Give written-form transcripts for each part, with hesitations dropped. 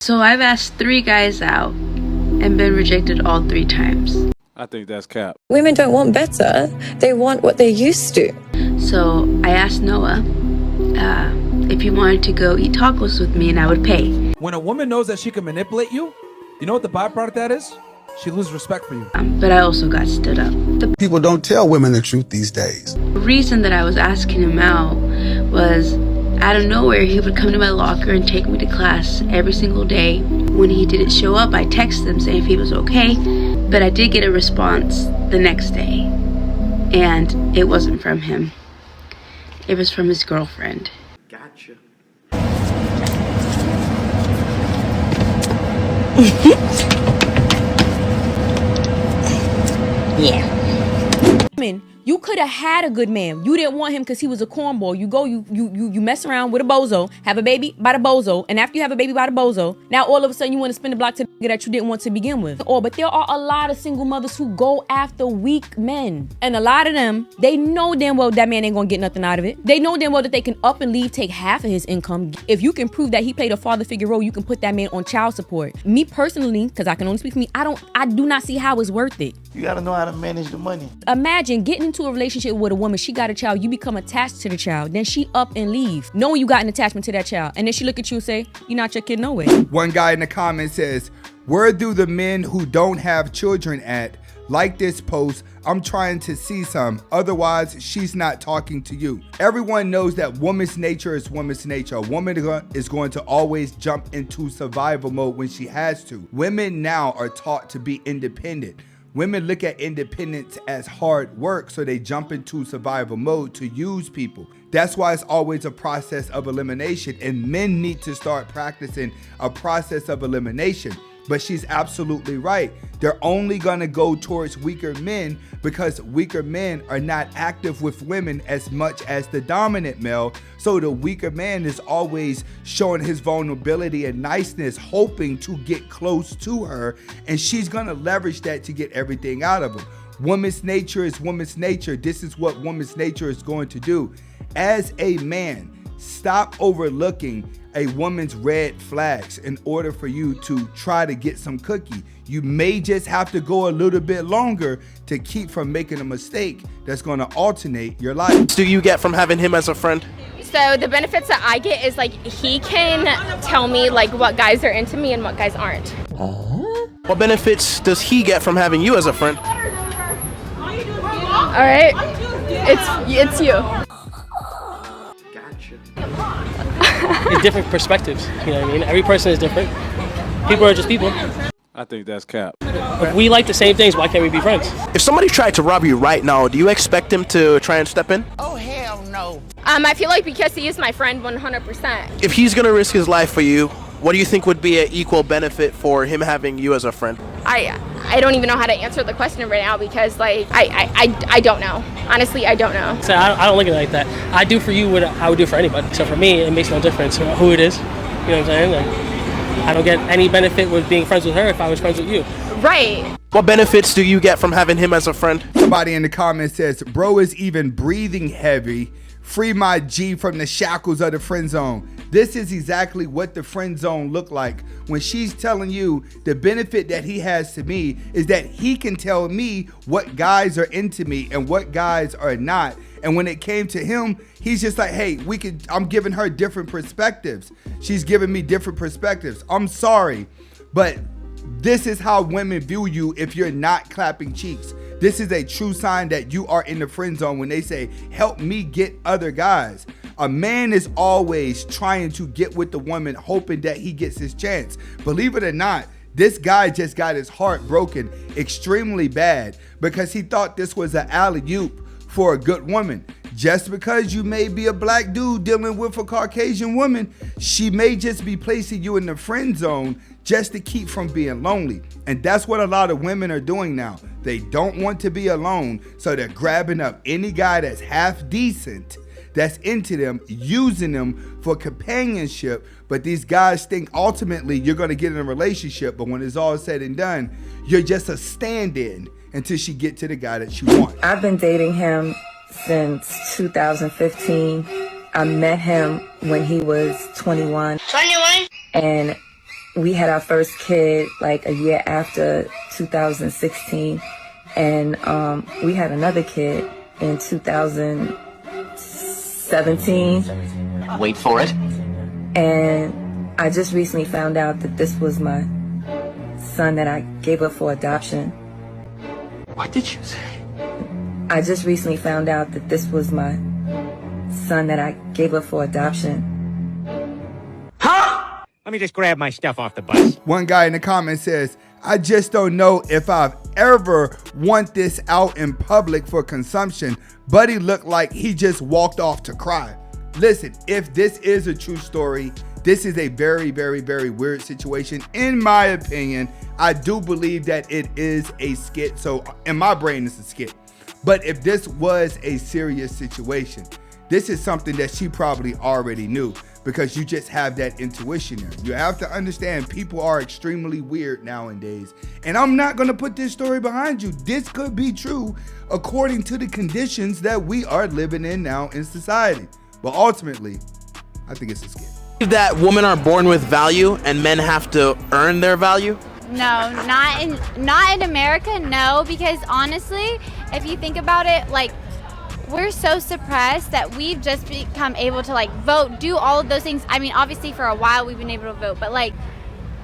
So I've asked 3 guys out and been rejected all 3 times. I think that's cap. Women don't want better. They want what they're used to. So I asked Noah if he wanted to go eat tacos with me and I would pay. When a woman knows that she can manipulate you, you know what the byproduct that is? She loses respect for you. But I also got stood up. The People don't tell women the truth these days. reason that I was asking him out was out of nowhere he would come to my locker and take me to class every single day. When he didn't show up, I texted him saying if he was okay, but I did get a response the next day, and it wasn't from him. It was from his girlfriend. Gotcha. Yeah. You could have had a good man. You didn't want him because he was a cornball. You go, you mess around with a bozo, have a baby by the bozo, and after you have a baby by the bozo, now all of a sudden you want to spin the block to the nigga that you didn't want to begin with. But there are a lot of single mothers who go after weak men. And a lot of them, they know damn well that man ain't gonna get nothing out of it. They know damn well that they can up and leave, take half of his income. If you can prove that he played a father figure role, you can put that man on child support. Me personally, because I can only speak for me, I do not see how it's worth it. You gotta know how to manage the money. Imagine getting into a relationship with a woman, she got a child, you become attached to the child, then she up and leave, knowing you got an attachment to that child, and then she look at you and say, you're not your kid no way. One guy in the comments says, where do the men who don't have children at? Like this post, I'm trying to see some, otherwise she's not talking to you. Everyone knows that woman's nature is woman's nature. A woman is going to always jump into survival mode when she has to. Women now are taught to be independent. Women look at independence as hard work, so they jump into survival mode to use people. That's why it's always a process of elimination, and men need to start practicing a process of elimination. But she's absolutely right. They're only gonna go towards weaker men because weaker men are not active with women as much as the dominant male. So the weaker man is always showing his vulnerability and niceness, hoping to get close to her, and she's gonna leverage that to get everything out of him. Woman's nature is woman's nature. This is what woman's nature is going to do. As a man, stop overlooking a woman's red flags in order for you to try to get some cookie. You may just have to go a little bit longer to keep from making a mistake that's going to alternate your life. Do you get from having him as a friend? So the benefits that I get is like he can tell me like what guys are into me and what guys aren't. What benefits does he get from having you as a friend? All right, it's you. It's different perspectives, you know what I mean? Every person is different. People are just people. I think that's cap. If we like the same things, why can't we be friends? If somebody tried to rob you right now, do you expect him to try and step in? Oh, hell no. I feel like because he is my friend 100%. If he's gonna risk his life for you, what do you think would be an equal benefit for him having you as a friend? I don't even know how to answer the question right now because like I don't know. Honestly, I don't know. So I don't look at it like that. I do for you what I would do for anybody. So for me, it makes no difference who it is. You know what I'm saying? Like, I don't get any benefit with being friends with her if I was friends with you. Right. What benefits do you get from having him as a friend? Somebody in the comments says, bro is even breathing heavy. Free my G from the shackles of the friend zone. This is exactly what the friend zone look like. When she's telling you the benefit that he has to me is that he can tell me what guys are into me and what guys are not. And when it came to him, he's just like, hey, I'm giving her different perspectives. She's giving me different perspectives. I'm sorry, but this is how women view you if you're not clapping cheeks. This is a true sign that you are in the friend zone when they say, help me get other guys. A man is always trying to get with the woman, hoping that he gets his chance. Believe it or not, this guy just got his heart broken extremely bad because he thought this was an alley-oop for a good woman. Just because you may be a black dude dealing with a Caucasian woman, she may just be placing you in the friend zone just to keep from being lonely. And that's what a lot of women are doing now. They don't want to be alone, so they're grabbing up any guy that's half decent, that's into them, using them for companionship. But these guys think ultimately you're going to get in a relationship, but when it's all said and done, you're just a stand-in until she get to the guy that you want. I've been dating him since 2015. I met him when he was 21. 21? And we had our first kid like a year after 2016, and we had another kid in 2017. Wait for it. And I just recently found out that this was my son that I gave up for adoption. What did you say? I just recently found out that this was my son that I gave up for adoption. Huh? Let me just grab my stuff off the bus. One guy in the comments says, I just don't know if I've ever want this out in public for consumption. Buddy looked like he just walked off to cry. Listen, if this is a true story, this is a very, very, very weird situation. In my opinion, I do believe that it is a skit. So in my brain, it's a skit. But if this was a serious situation, this is something that she probably already knew, because you just have that intuition there. You have to understand people are extremely weird nowadays. And I'm not going to put this story behind you. This could be true according to the conditions that we are living in now in society. But ultimately, I think it's a skit. That women are born with value and men have to earn their value? No, not in America, no, because honestly, if you think about it, like, we're so suppressed that we've just become able to like vote, do all of those things. I mean, obviously for a while we've been able to vote, but like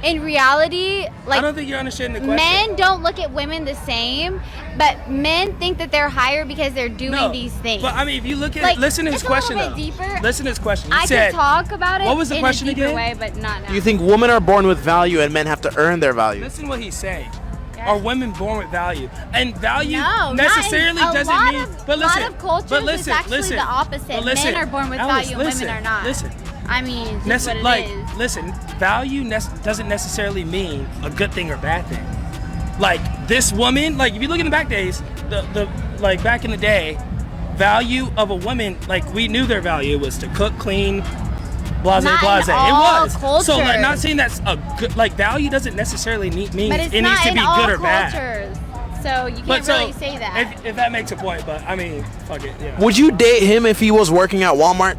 in reality, like, I don't think you're understanding the question. Men don't look at women the same, but men think that they're higher because they're doing these things. But I mean, if you look at like, listen to his question though. Deeper. Listen to his question. He I said, could talk about it. What was the question in a deeper again? way, but not now. Do you think women are born with value and men have to earn their value? Listen to what he's saying. Are women born with value? And value no, necessarily doesn't mean. But listen, a lot of cultures, it's actually the opposite. Men are born with value, and women are not. Listen. I mean, just what it is. Listen, value doesn't necessarily mean a good thing or bad thing. Like this woman, like if you look in the back days, the like back in the day, value of a woman, like we knew their value was to cook, clean, blase, blase. It was. Cultures. So like, not saying that's a good, like value doesn't necessarily mean it needs to be good or bad. So you can't really say that. If that makes a point, but I mean, fuck it. Yeah. Would you date him if he was working at Walmart?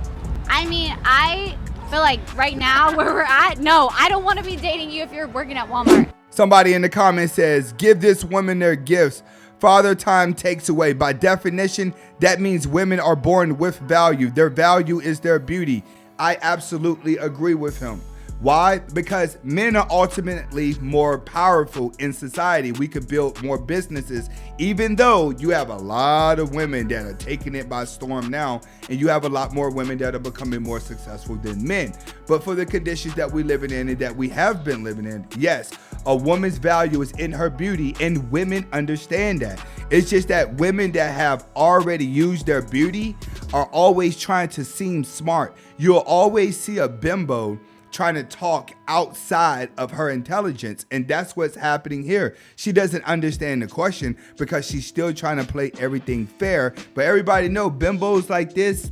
I mean, I feel like right now where we're at, no, I don't want to be dating you if you're working at Walmart. Somebody in the comments says, give this woman their gifts. Father time takes away. By definition, that means women are born with value. Their value is their beauty. I absolutely agree with him. Why? Because men are ultimately more powerful in society. We could build more businesses, even though you have a lot of women that are taking it by storm now, and you have a lot more women that are becoming more successful than men. But for the conditions that we're living in and that we have been living in, yes, a woman's value is in her beauty, and women understand that. It's just that women that have already used their beauty are always trying to seem smart. You'll always see a bimbo trying to talk outside of her intelligence, and that's what's happening here. She doesn't understand the question because she's still trying to play everything fair. But everybody know bimbos like this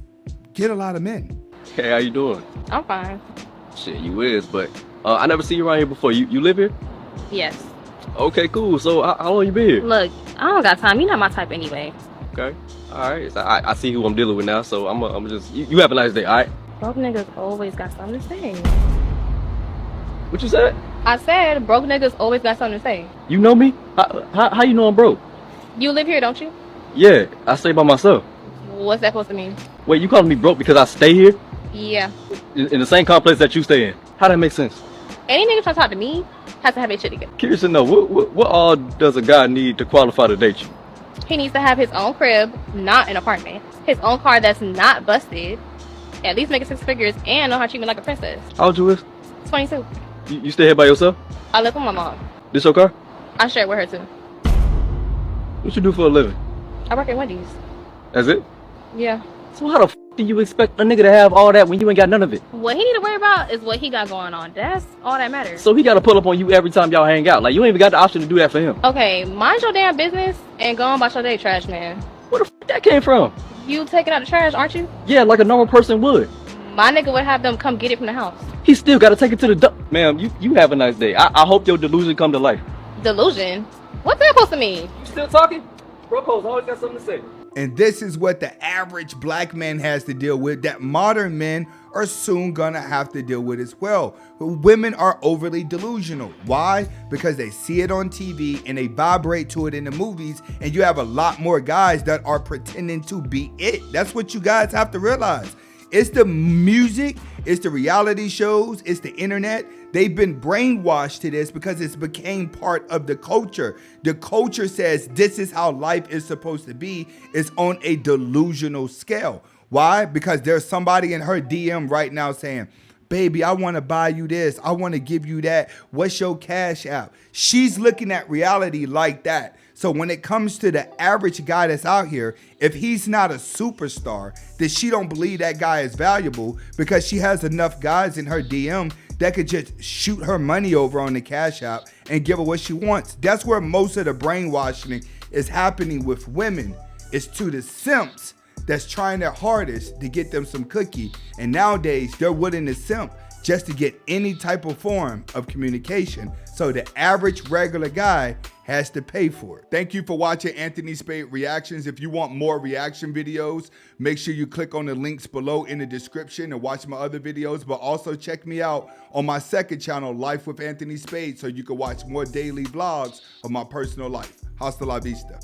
get a lot of men. Hey, how you doing? I'm fine. Shit, you is, but I never seen you around here before. You live here? Yes. Okay, cool. So how long you been here? Look, I don't got time. You're not my type anyway. Okay. All right. So I see who I'm dealing with now. So I'm just you have a nice day. All right. Broke niggas always got something to say. What you said? I said broke niggas always got something to say. You know me? How you know I'm broke? You live here, don't you? Yeah, I stay by myself. What's that supposed to mean? Wait, you calling me broke because I stay here? Yeah. In the same complex that you stay in? How that make sense? Any nigga trying to talk to me has to have his shit together. Curious to know, what all does a guy need to qualify to date you? He needs to have his own crib, not an apartment. His own car that's not busted. At least make it 6 figures and know how to treat me like a princess. How old you is? 22. You stay here by yourself? I live with my mom. This your car? I share it with her too. What you do for a living? I work at Wendy's. That's it? Yeah. So how the f do you expect a nigga to have all that when you ain't got none of it? What he need to worry about is what he got going on. That's all that matters. So he gotta pull up on you every time y'all hang out. Like you ain't even got the option to do that for him. Okay, mind your damn business and go on about your day, trash man. Where the f that came from? You taking out the trash, aren't you? Yeah, like a normal person would. My nigga would have them come get it from the house. He still gotta take it to the dump. Ma'am, you have a nice day. I hope your delusion come to life. Delusion? What's that supposed to mean? You still talking? Bro, always got something to say. And this is what the average black man has to deal with, that modern men are soon gonna have to deal with as well. Women are overly delusional. Why? Because they see it on TV and they vibrate to it in the movies, and you have a lot more guys that are pretending to be it. That's what you guys have to realize. It's the music, it's the reality shows, it's the internet. They've been brainwashed to this because it's became part of the culture. The culture says this is how life is supposed to be. It's on a delusional scale. Why? Because there's somebody in her DM right now saying, baby, I want to buy you this. I want to give you that. What's your cash app? She's looking at reality like that. So when it comes to the average guy that's out here, if he's not a superstar, then she don't believe that guy is valuable because she has enough guys in her DM that could just shoot her money over on the cash app and give her what she wants. That's where most of the brainwashing is happening with women. It's to the simps that's trying their hardest to get them some cookie. And nowadays, they're willing to simp just to get any type of form of communication. So the average regular guy has to pay for it. Thank you for watching Anthony Spade Reactions. If you want more reaction videos, make sure you click on the links below in the description and watch my other videos, but also check me out on my second channel, Life with Anthony Spade, so you can watch more daily vlogs of my personal life. Hasta la vista.